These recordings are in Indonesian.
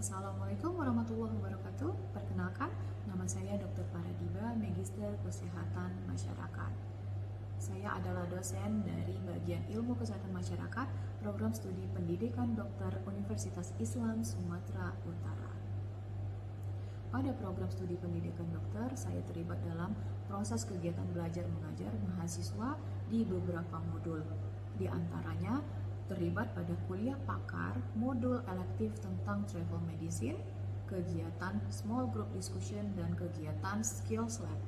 Assalamualaikum warahmatullahi wabarakatuh. Perkenalkan, nama saya Dr. Paradiba, Magister Kesehatan Masyarakat. Saya adalah dosen dari bagian Ilmu Kesehatan Masyarakat, Program Studi Pendidikan Dokter Universitas Islam Sumatera Utara. Pada program studi pendidikan dokter, saya terlibat dalam proses kegiatan belajar mengajar mahasiswa di beberapa modul. Di antaranya, terlibat pada kuliah pakar, modul elektif tentang travel medicine, kegiatan small group discussion, dan kegiatan skills lab.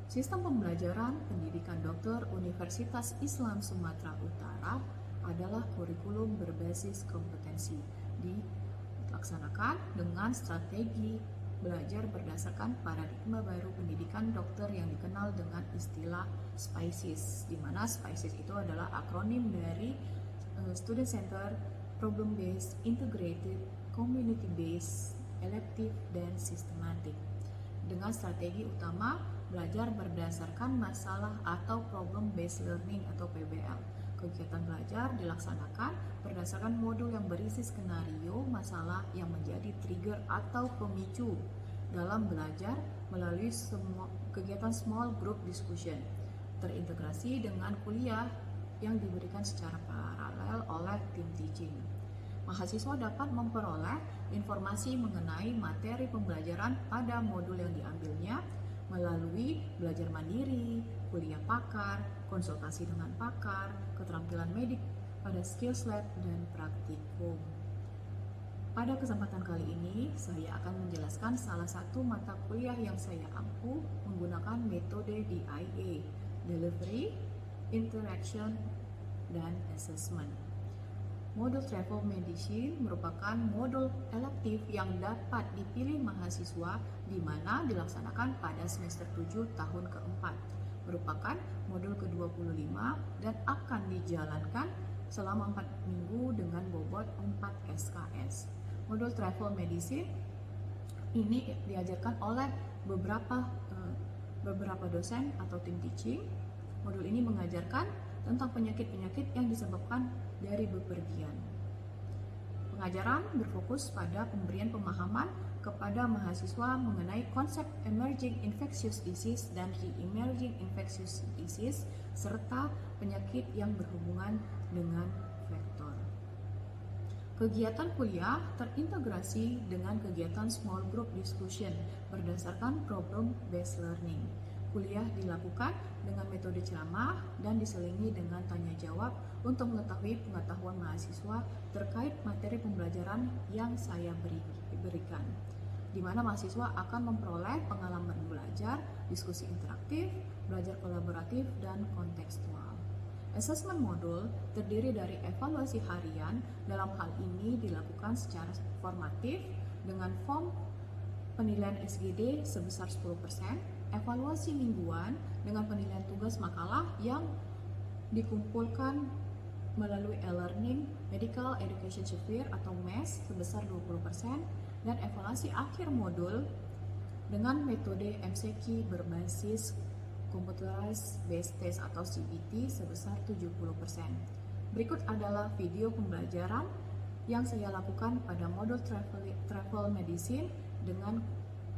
Sistem pembelajaran pendidikan dokter Universitas Islam Sumatera Utara adalah kurikulum berbasis kompetensi, dilaksanakan dengan strategi belajar berdasarkan paradigma baru pendidikan dokter yang dikenal dengan istilah SPICES, di mana SPICES itu adalah akronim dari Student Center, Problem Based, Integrated, Community Based, Elective, dan Systematic. Dengan strategi utama belajar berdasarkan masalah atau Problem Based Learning atau PBL. Kegiatan belajar dilaksanakan berdasarkan modul yang berisi skenario masalah yang menjadi trigger atau pemicu dalam belajar melalui semua kegiatan small group discussion, terintegrasi dengan kuliah yang diberikan secara paralel oleh tim teaching. Mahasiswa dapat memperoleh informasi mengenai materi pembelajaran pada modul yang diambilnya melalui belajar mandiri, kuliah pakar, konsultasi dengan pakar, keterampilan medik pada skills lab, dan praktikum. Pada kesempatan kali ini, saya akan menjelaskan salah satu mata kuliah yang saya ampu menggunakan metode DIA, Delivery, Interaction, dan Assessment. Modul Travel Medicine merupakan modul elektif yang dapat dipilih mahasiswa di mana dilaksanakan pada semester 7 tahun keempat. Merupakan modul ke-25 dan akan dijalankan selama 4 minggu dengan bobot 4 SKS. Modul Travel Medicine ini diajarkan oleh beberapa dosen atau tim teaching. Modul ini mengajarkan tentang penyakit-penyakit yang disebabkan dari bepergian. Pengajaran berfokus pada pemberian pemahaman kepada mahasiswa mengenai konsep emerging infectious disease dan re-emerging infectious disease serta penyakit yang berhubungan dengan vektor. Kegiatan kuliah terintegrasi dengan kegiatan small group discussion berdasarkan problem based learning. Kuliah dilakukan dengan metode ceramah dan diselingi dengan tanya jawab untuk mengetahui pengetahuan mahasiswa terkait materi pembelajaran yang saya berikan, di mana mahasiswa akan memperoleh pengalaman belajar, diskusi interaktif, belajar kolaboratif, dan kontekstual. Assessment modul terdiri dari evaluasi harian, dalam hal ini dilakukan secara formatif dengan form penilaian SGD sebesar 10%, evaluasi mingguan dengan penilaian tugas makalah yang dikumpulkan melalui e-learning, Medical Education Software atau MES sebesar 20%, dan evaluasi akhir modul dengan metode MCQ berbasis Computerized Based Test atau CBT sebesar 70%. Berikut adalah video pembelajaran yang saya lakukan pada modul Travel Medicine dengan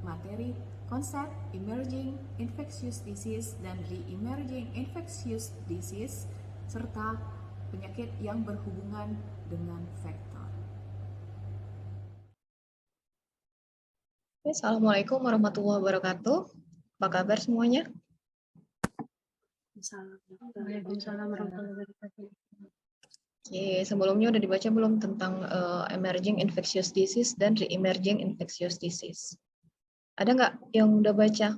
materi konsep emerging infectious disease dan re-emerging infectious disease serta penyakit yang berhubungan dengan vektor. Assalamualaikum warahmatullahi wabarakatuh. Apa kabar semuanya? Waalaikumsalam warahmatullahi wabarakatuh. Oke, sebelumnya udah dibaca belum tentang emerging infectious disease dan re-emerging infectious disease? Ada nggak yang udah baca?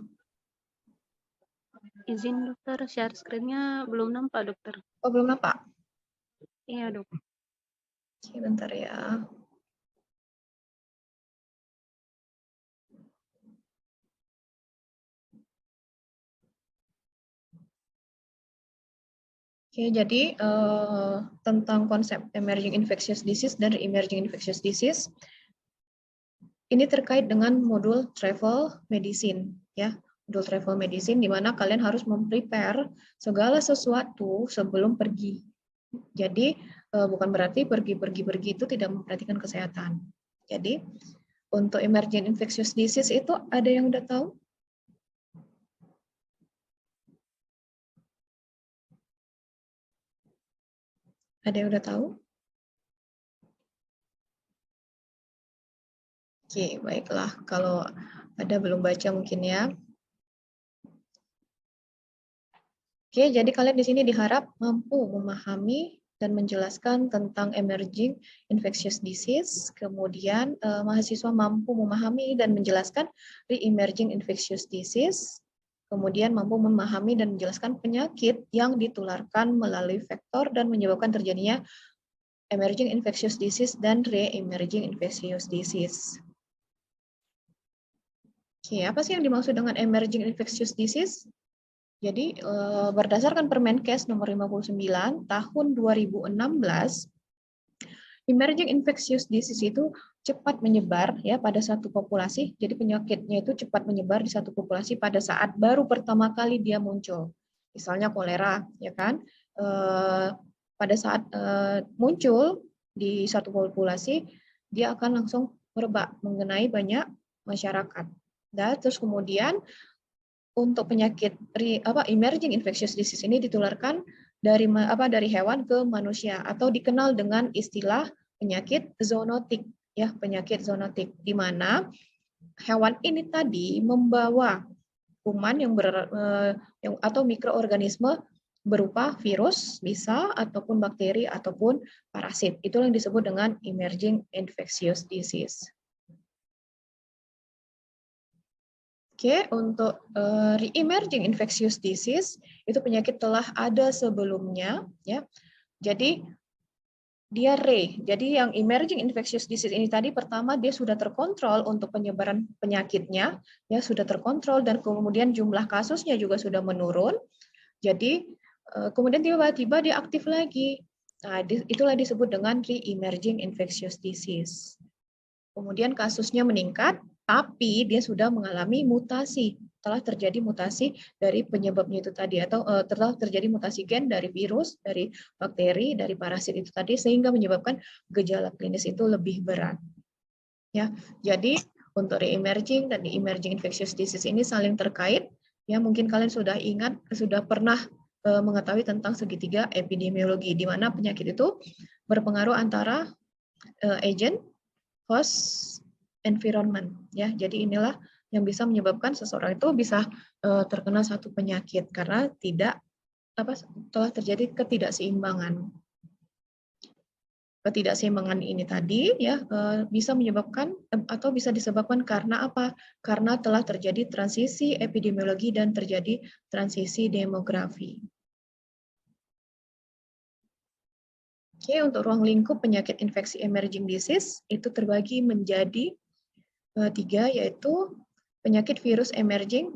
Izin dokter, share screen-nya belum nampak dokter. Oh, belum nampak? Iya dok. Oke, bentar ya. Oke, jadi tentang konsep emerging infectious disease dan re-emerging infectious disease, ini terkait dengan modul travel medicine, ya. Modul travel medicine di mana kalian harus memprepare segala sesuatu sebelum pergi. Jadi bukan berarti pergi itu tidak memperhatikan kesehatan. Jadi untuk emerging infectious disease itu ada yang udah tahu? Ada yang udah tahu? Oke, baiklah. Kalau ada belum baca mungkin ya. Oke, jadi kalian di sini diharap mampu memahami dan menjelaskan tentang emerging infectious disease. Kemudian mahasiswa mampu memahami dan menjelaskan re-emerging infectious disease. Kemudian mampu memahami dan menjelaskan penyakit yang ditularkan melalui vektor dan menyebabkan terjadinya emerging infectious disease dan re-emerging infectious disease. Oke, apa sih yang dimaksud dengan emerging infectious disease? Jadi berdasarkan Permenkes nomor 59 tahun 2016, emerging infectious disease itu cepat menyebar ya pada satu populasi. Jadi penyakitnya itu cepat menyebar di satu populasi pada saat baru pertama kali dia muncul. Misalnya kolera, ya kan? Pada saat muncul di satu populasi, dia akan langsung merebak mengenai banyak masyarakat. Dan terus kemudian untuk penyakit emerging infectious disease ini ditularkan dari hewan ke manusia atau dikenal dengan istilah penyakit zoonotik ya, penyakit zoonotik di mana hewan ini tadi membawa kuman atau mikroorganisme berupa virus bisa ataupun bakteri ataupun parasit. Itulah yang disebut dengan emerging infectious disease. Oke, untuk re-emerging infectious disease itu penyakit telah ada sebelumnya, ya. Jadi dia jadi yang emerging infectious disease ini tadi pertama dia sudah terkontrol untuk penyebaran penyakitnya, ya sudah terkontrol dan kemudian jumlah kasusnya juga sudah menurun. Jadi kemudian tiba-tiba dia aktif lagi. Nah, itulah disebut dengan re-emerging infectious disease. Kemudian kasusnya meningkat, tapi dia sudah mengalami mutasi. Telah terjadi mutasi dari penyebabnya itu tadi, atau telah terjadi mutasi gen dari virus, dari bakteri, dari parasit itu tadi, sehingga menyebabkan gejala klinis itu lebih berat. Ya, jadi untuk re-emerging dan emerging infectious disease ini saling terkait. Ya, mungkin kalian sudah ingat, sudah pernah mengetahui tentang segitiga epidemiologi, di mana penyakit itu berpengaruh antara agent, host, environment, ya. Jadi inilah yang bisa menyebabkan seseorang itu bisa terkena satu penyakit karena telah terjadi ketidakseimbangan. Ketidakseimbangan ini tadi ya bisa menyebabkan atau bisa disebabkan karena apa? Karena telah terjadi transisi epidemiologi dan terjadi transisi demografi. Oke, untuk ruang lingkup penyakit infeksi emerging disease itu terbagi menjadi 3, yaitu penyakit virus emerging.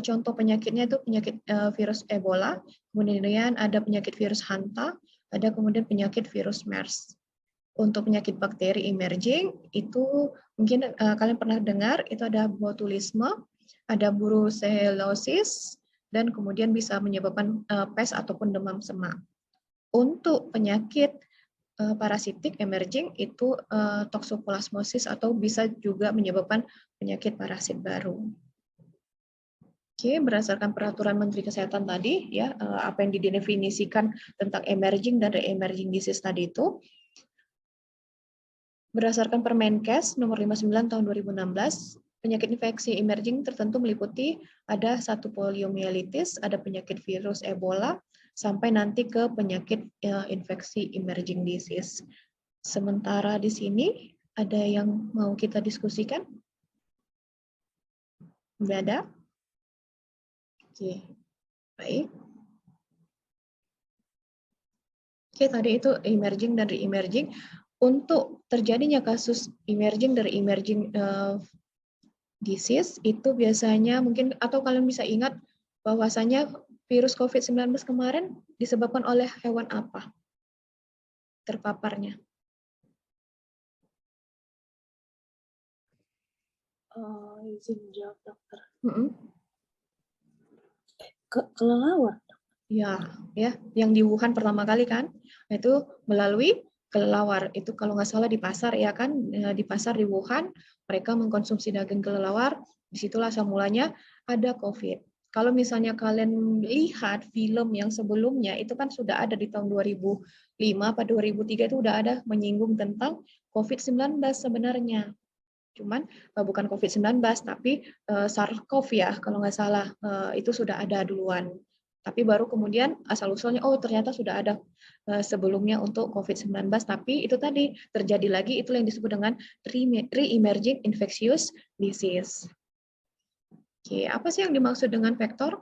Contoh penyakitnya itu penyakit virus Ebola, kemudian ada penyakit virus Hanta, ada kemudian penyakit virus MERS. Untuk penyakit bakteri emerging itu mungkin kalian pernah dengar itu ada botulisme, ada brucellosis, dan kemudian bisa menyebabkan pes ataupun demam semak. Untuk penyakit parasitik emerging itu toxoplasmosis atau bisa juga menyebabkan penyakit parasit baru. Oke, berdasarkan peraturan Menteri Kesehatan tadi, ya apa yang didefinisikan tentang emerging dan re-emerging disease tadi itu, berdasarkan Permenkes nomor 59 tahun 2016, penyakit infeksi emerging tertentu meliputi ada satu poliomyelitis, ada penyakit virus Ebola, sampai nanti ke penyakit infeksi emerging disease. Sementara di sini ada yang mau kita diskusikan? Tidak ada? Oke, baik. Oke, tadi itu emerging dan re-emerging. Untuk terjadinya kasus emerging dari emerging disease itu biasanya mungkin atau kalian bisa ingat bahwasanya virus COVID-19 kemarin disebabkan oleh hewan apa terpaparnya? Izin jawab dokter. Kelelawar. Ya, yang di Wuhan pertama kali kan, itu melalui kelelawar. Itu kalau nggak salah di pasar ya kan, di pasar di Wuhan mereka mengkonsumsi daging kelelawar. Disitulah asal mulanya ada COVID. Kalau misalnya kalian lihat film yang sebelumnya itu kan sudah ada di tahun 2005 atau 2003 itu udah ada menyinggung tentang COVID-19 sebenarnya. Cuman bukan COVID-19 tapi SARS-CoV ya kalau nggak salah, itu sudah ada duluan. Tapi baru kemudian asal-usulnya oh ternyata sudah ada sebelumnya untuk COVID-19, tapi itu tadi terjadi lagi, itu yang disebut dengan re-emerging infectious disease. Oke, apa sih yang dimaksud dengan vektor?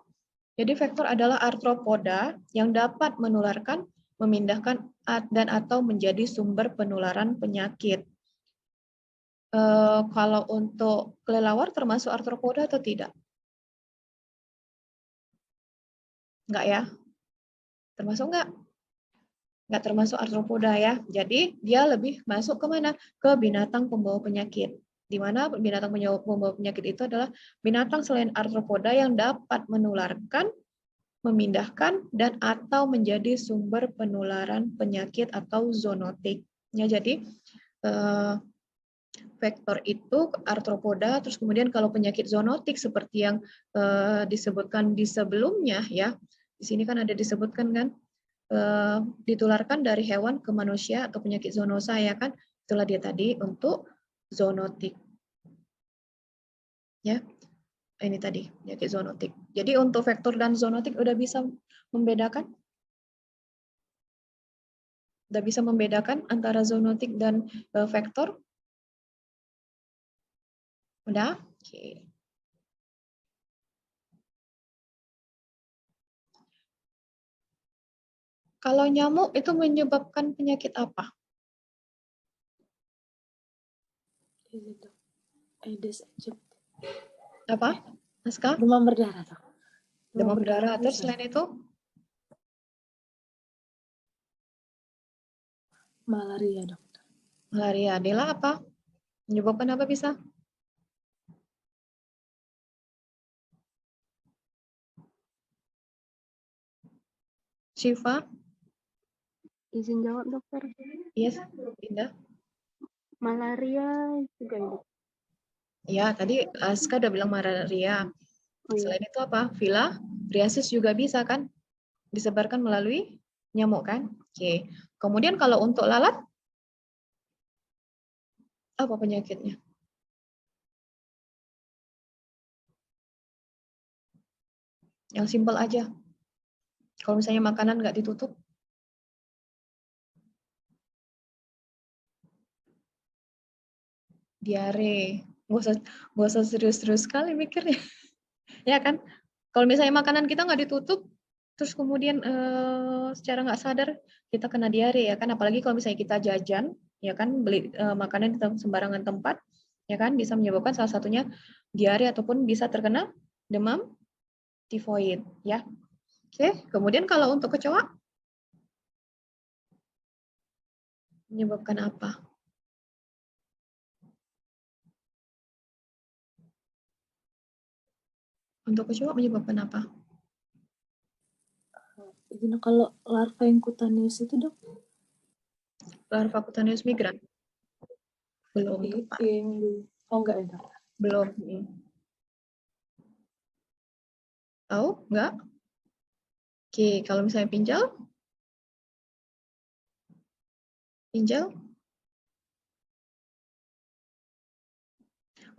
Jadi vektor adalah arthropoda yang dapat menularkan, memindahkan, dan atau menjadi sumber penularan penyakit. Kalau untuk kelelawar termasuk arthropoda atau tidak? Enggak ya? Termasuk enggak? Enggak termasuk arthropoda ya. Jadi dia lebih masuk ke mana? Ke binatang pembawa penyakit. Di mana binatang pembawa penyakit itu adalah binatang selain arthropoda yang dapat menularkan, memindahkan, dan atau menjadi sumber penularan penyakit atau zoonotik. Ya, jadi vektor itu arthropoda, terus kemudian kalau penyakit zoonotik seperti yang disebutkan di sebelumnya ya, di sini kan ada disebutkan kan, ditularkan dari hewan ke manusia atau penyakit zoonosa ya kan, itulah dia tadi untuk zoonotik. Ya, ini tadi penyakit zoonotik. Jadi untuk vektor dan zoonotik udah bisa membedakan? Udah bisa membedakan antara zoonotik dan vektor? Udah? Oke. Kalau nyamuk itu menyebabkan penyakit apa? Ini dok, Aedes aegypti. Apa? Naskah? Demam berdarah dok. Demam berdarah. Terus bisa. selain itu? Malaria dok. Malaria. Dela apa? Menyebabkan apa bisa? Syifa? Izin jawab dokter. Yes, Indah? Malaria juga ya dok. Ya, tadi Aska udah bilang malaria. Oh, iya. Selain itu apa? Filariasis juga bisa kan? Disebarkan melalui nyamuk kan? Oke. Kemudian kalau untuk lalat, apa penyakitnya? Yang simpel aja. Kalau misalnya makanan nggak ditutup, diare. Nggak usah serius-serius sekali mikirnya. Ya kan? Kalau misalnya makanan kita nggak ditutup, terus kemudian secara nggak sadar kita kena diare ya kan? Apalagi kalau misalnya kita jajan, ya kan beli makanan di sembarangan tempat, ya kan bisa menyebabkan salah satunya diare ataupun bisa terkena demam tifoid, ya. Oke, kemudian kalau untuk kecoa menyebabkan apa? Untuk kecoa menyebabkan apa? Izin dok, kalau larva yang kutaneus itu dok? Larva Cutaneus migrans? Belum tepat. Oh enggak ya dok? Belum. Tahu? Enggak? Oke, kalau misalnya pinjal? Pinjal?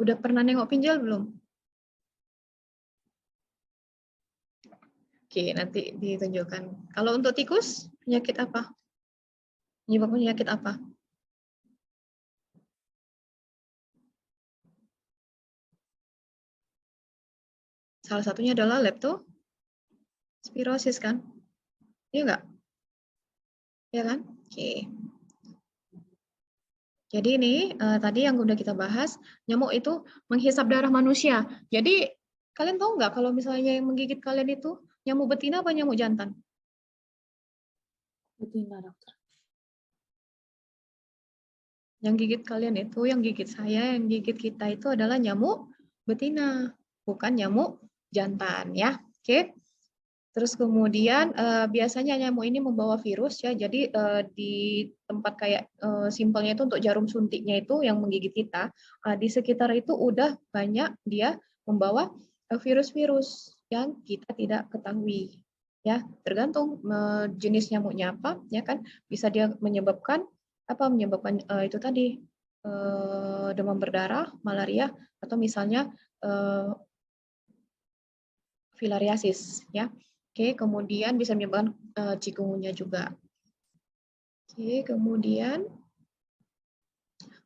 Udah pernah nengok pinjal belum? Oke, nanti ditunjukkan. Kalau untuk tikus, penyakit apa? Menyebabkan penyakit apa? Salah satunya adalah leptospirosis kan? Iya enggak? Ya kan? Oke. Jadi ini tadi yang udah kita bahas, nyamuk itu menghisap darah manusia. Jadi kalian tahu nggak kalau misalnya yang menggigit kalian itu nyamuk betina apa nyamuk jantan? Betina dokter. Yang gigit kalian itu, yang gigit saya, yang gigit kita itu adalah nyamuk betina, bukan nyamuk jantan ya. Oke. Terus kemudian biasanya nyamuk ini membawa virus ya. Jadi di tempat kayak simpelnya itu untuk jarum suntiknya itu yang menggigit kita, di sekitar itu udah banyak dia membawa virus-virus yang kita tidak ketahui. Ya, tergantung jenis nyamuknya apa, ya kan? Bisa dia menyebabkan itu tadi demam berdarah, malaria, atau misalnya filariasis, ya. Oke, kemudian bisa menyebabkan chikungunya juga. Oke, kemudian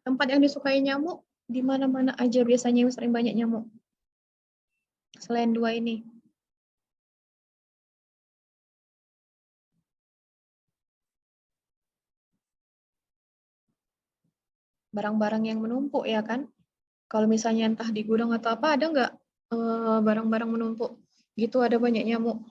tempat yang disukai nyamuk di mana-mana aja biasanya yang sering banyak nyamuk. Selain dua ini. Barang-barang yang menumpuk ya kan? Kalau misalnya entah di gudang atau apa, ada nggak barang-barang menumpuk? Gitu ada banyak nyamuk.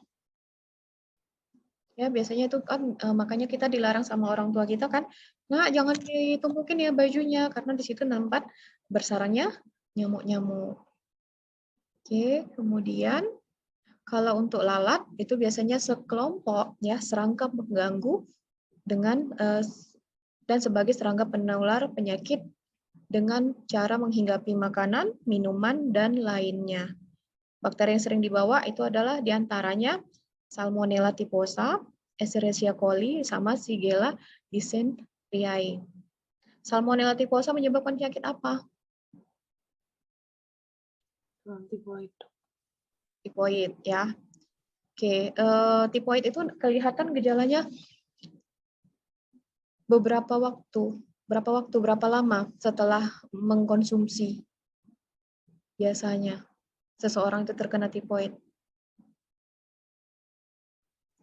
Ya, biasanya itu kan makanya kita dilarang sama orang tua kita kan, nah jangan ditumpukin ya bajunya karena di situ tempat bersarangnya nyamuk-nyamuk. Oke, kemudian kalau untuk lalat itu biasanya sekelompok ya serangkap mengganggu dengan dan sebagai serangkap penular penyakit dengan cara menghinggapi makanan, minuman dan lainnya. Bakteri yang sering dibawa itu adalah diantaranya Salmonella typhosa, Escherichia coli, sama Shigella dysenteriae. Salmonella typhosa menyebabkan penyakit apa? Tipoid. Tipoid ya. Oke, tipoid itu kelihatan gejalanya berapa lama setelah mengkonsumsi biasanya seseorang itu terkena tipoid.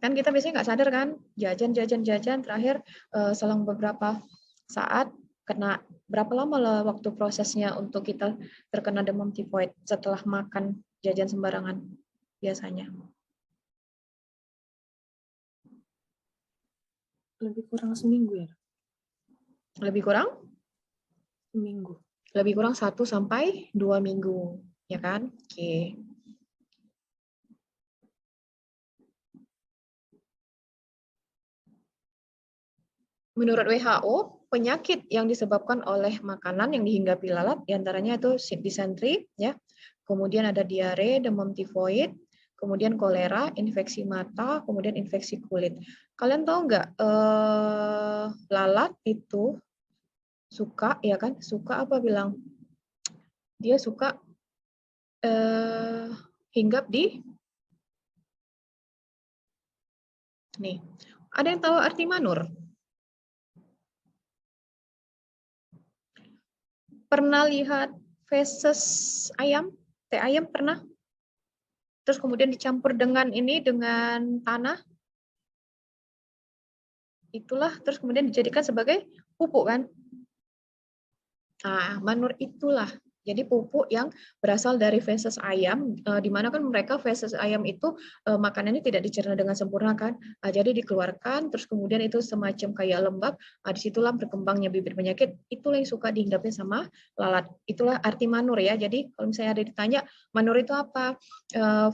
Kan kita biasanya nggak sadar kan, jajan terakhir selang beberapa saat kena. Berapa lama lah waktu prosesnya untuk kita terkena demam tipoid setelah makan jajan sembarangan biasanya? Lebih kurang seminggu ya? Lebih kurang? Seminggu. Lebih kurang 1 sampai 2 minggu, ya kan? Oke. Menurut WHO, penyakit yang disebabkan oleh makanan yang dihinggapi lalat diantaranya itu disentri, ya. Kemudian ada diare, demam tifoid, kemudian kolera, infeksi mata, kemudian infeksi kulit. Kalian tahu nggak lalat itu suka, ya kan? Suka apa bilang? Dia suka hinggap di nih. Ada yang tahu arti manur? Pernah lihat feses ayam? Teh ayam pernah? Terus kemudian dicampur dengan dengan tanah. Itulah terus kemudian dijadikan sebagai pupuk kan? Nah, manur itulah. Jadi pupuk yang berasal dari feses ayam, di mana kan mereka feses ayam itu makanannya tidak dicerna dengan sempurna kan, jadi dikeluarkan, terus kemudian itu semacam kayak lembab, disitulah berkembangnya bibit penyakit, itulah yang suka dihinggapi sama lalat. Itulah arti manur ya. Jadi kalau misalnya ada ditanya manur itu apa,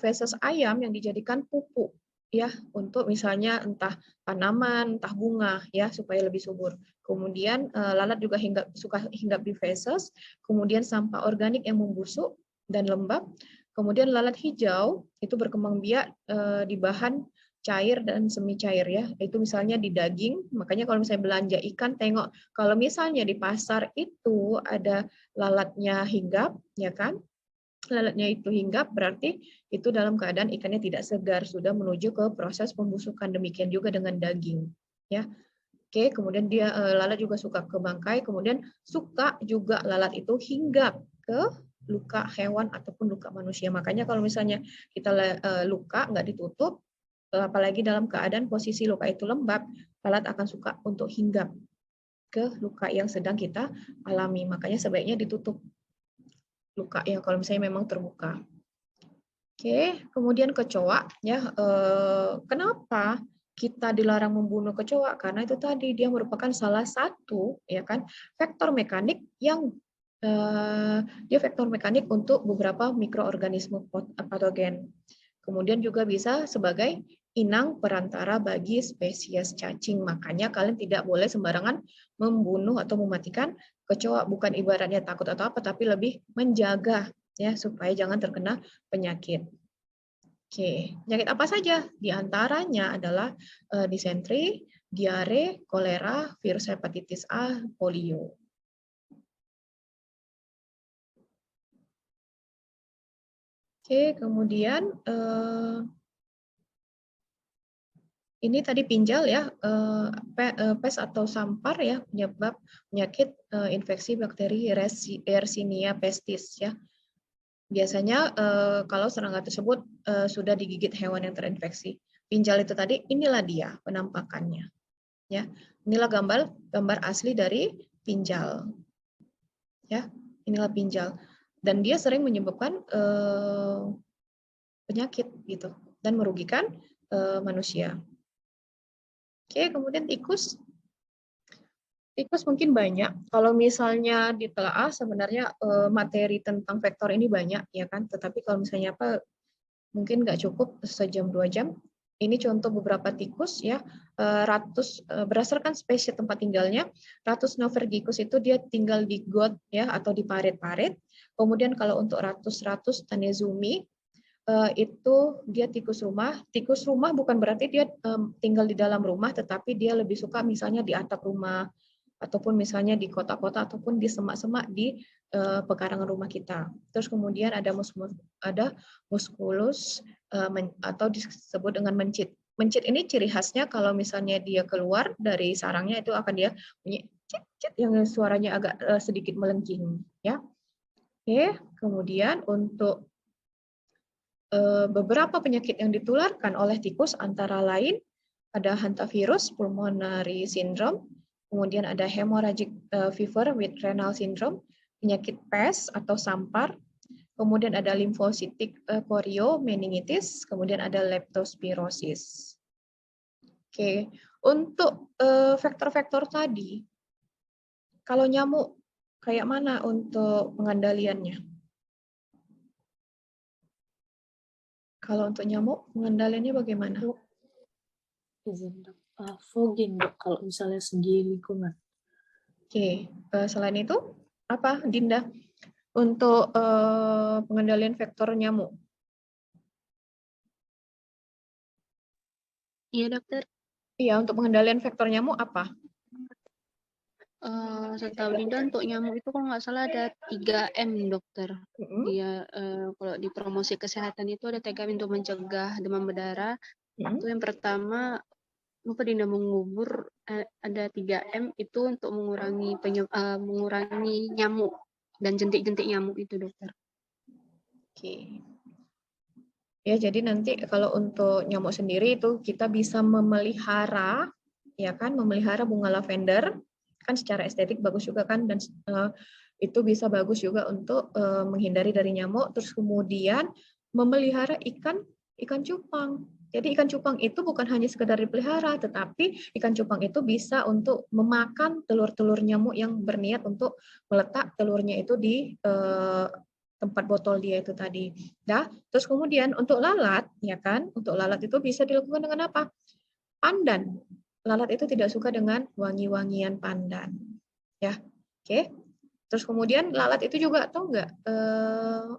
feses ayam yang dijadikan pupuk ya untuk misalnya entah tanaman, entah bunga ya supaya lebih subur. Kemudian lalat juga suka hinggap di feses, kemudian sampah organik yang membusuk dan lembab, kemudian lalat hijau itu berkembang biak di bahan cair dan semi cair ya, itu misalnya di daging. Makanya kalau misalnya belanja ikan, tengok kalau misalnya di pasar itu ada lalatnya hinggap, ya kan? Lalatnya itu hinggap berarti itu dalam keadaan ikannya tidak segar, sudah menuju ke proses pembusukan. Demikian juga dengan daging, ya. Oke, kemudian dia lalat juga suka ke bangkai, kemudian suka juga lalat itu hinggap ke luka hewan ataupun luka manusia. Makanya kalau misalnya kita luka nggak ditutup, apalagi dalam keadaan posisi luka itu lembab, lalat akan suka untuk hinggap ke luka yang sedang kita alami. Makanya sebaiknya ditutup luka ya kalau misalnya memang terbuka. Oke, kemudian kecoa ya. Kenapa kita dilarang membunuh kecoa? Karena itu tadi dia merupakan salah satu ya kan faktor mekanik yang dia faktor mekanik untuk beberapa mikroorganisme patogen. Kemudian juga bisa sebagai inang perantara bagi spesies cacing. Makanya kalian tidak boleh sembarangan membunuh atau mematikan kecoa. Bukan ibaratnya takut atau apa, tapi lebih menjaga ya supaya jangan terkena penyakit. Oke, penyakit apa saja? Di antaranya adalah disentri, diare, kolera, virus hepatitis A, polio. Oke, kemudian ini tadi pinjal ya, pes atau sampar ya, penyebab penyakit infeksi bakteri Yersinia pestis ya. Biasanya kalau serangga tersebut sudah digigit hewan yang terinfeksi. Pinjal itu tadi, inilah dia penampakannya. Ya, inilah gambar asli dari pinjal. Ya, inilah pinjal. Dan dia sering menyebabkan penyakit gitu dan merugikan manusia. Oke, kemudian tikus. Tikus mungkin banyak. Kalau misalnya ditelaah sebenarnya materi tentang vektor ini banyak ya kan. Tetapi kalau misalnya apa mungkin nggak cukup sejam 2 jam. Ini contoh beberapa tikus ya. Berdasarkan spesies tempat tinggalnya, Ratus novergicus itu dia tinggal di got ya atau di parit-parit. Kemudian kalau untuk Ratus tanezumi itu dia tikus rumah. Tikus rumah bukan berarti dia tinggal di dalam rumah, tetapi dia lebih suka misalnya di atap rumah, ataupun misalnya di kota-kota, ataupun di semak-semak di pekarangan rumah kita. Terus kemudian ada musculus atau disebut dengan mencit. Mencit ini ciri khasnya kalau misalnya dia keluar dari sarangnya itu akan dia bunyi cit-cit yang suaranya agak sedikit melengking. Ya. Oke, kemudian untuk beberapa penyakit yang ditularkan oleh tikus antara lain ada hantavirus pulmonary syndrome, kemudian ada hemorrhagic fever with renal syndrome, penyakit pes atau sampar, kemudian ada limfositik korio meningitis, kemudian ada leptospirosis. Oke, untuk vektor-vektor tadi, kalau nyamuk kayak mana untuk pengendaliannya? Kalau untuk nyamuk, pengendaliannya bagaimana? Izin dok. Fogging dok, kalau misalnya segi lingkungan. Oke, selain itu apa, Dinda? Untuk pengendalian vektor nyamuk. Iya dokter. Iya, untuk pengendalian vektor nyamuk apa? Setahu Dinda untuk nyamuk itu kalau nggak salah ada 3M dokter. Dia kalau di promosi kesehatan itu ada 3M untuk mencegah demam berdarah. Itu yang pertama, lupa Dinda mengubur, ada 3M itu untuk mengurangi mengurangi nyamuk dan jentik-jentik nyamuk itu dokter. Oke. Ya, jadi nanti kalau untuk nyamuk sendiri itu kita bisa memelihara, ya kan, memelihara bunga lavender, kan secara estetik bagus juga kan, dan itu bisa bagus juga untuk menghindari dari nyamuk. Terus kemudian memelihara ikan cupang. Jadi ikan cupang itu bukan hanya sekedar dipelihara, tetapi ikan cupang itu bisa untuk memakan telur-telur nyamuk yang berniat untuk meletak telurnya itu di tempat botol dia itu tadi. Nah, terus kemudian untuk lalat, ya kan? Untuk lalat itu bisa dilakukan dengan apa? Pandan. Lalat itu tidak suka dengan wangi-wangian pandan. Ya, oke. Terus kemudian lalat itu juga tahu nggak?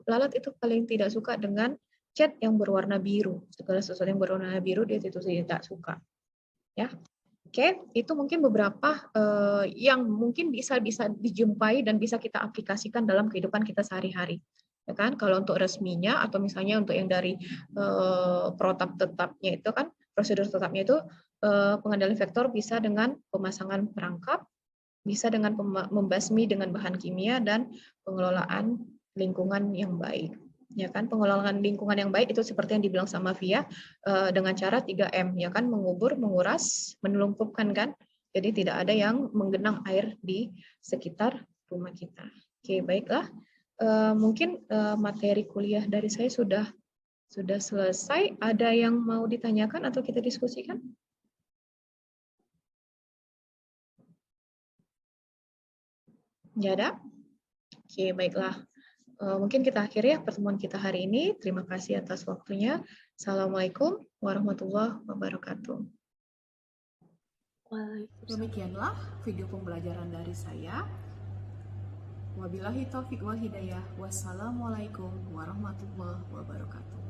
Lalat itu paling tidak suka dengan cat yang berwarna biru. Segala sesuatu yang berwarna biru dia itu tidak suka. Ya. Oke, itu mungkin beberapa yang mungkin bisa dijumpai dan bisa kita aplikasikan dalam kehidupan kita sehari-hari. Ya kan? Kalau untuk resminya atau misalnya untuk yang dari protap tetapnya itu kan, prosedur tetapnya itu pengendalian vektor bisa dengan pemasangan perangkap, bisa dengan membasmi dengan bahan kimia dan pengelolaan lingkungan yang baik. Ya kan, pengelolaan lingkungan yang baik itu seperti yang dibilang sama Via dengan cara 3M, ya kan, mengubur, menguras, menelumpukkan kan. Jadi tidak ada yang menggenang air di sekitar rumah kita. Oke, baiklah. Mungkin materi kuliah dari saya sudah selesai. Ada yang mau ditanyakan atau kita diskusikan? Tidak ada? Oke, baiklah. Mungkin kita akhiri ya pertemuan kita hari ini. Terima kasih atas waktunya. Assalamualaikum warahmatullahi wabarakatuh. Waalaikumsalam. Demikianlah video pembelajaran dari saya. Wabillahi taufiq wal hidayah. Wassalamualaikum warahmatullahi wabarakatuh.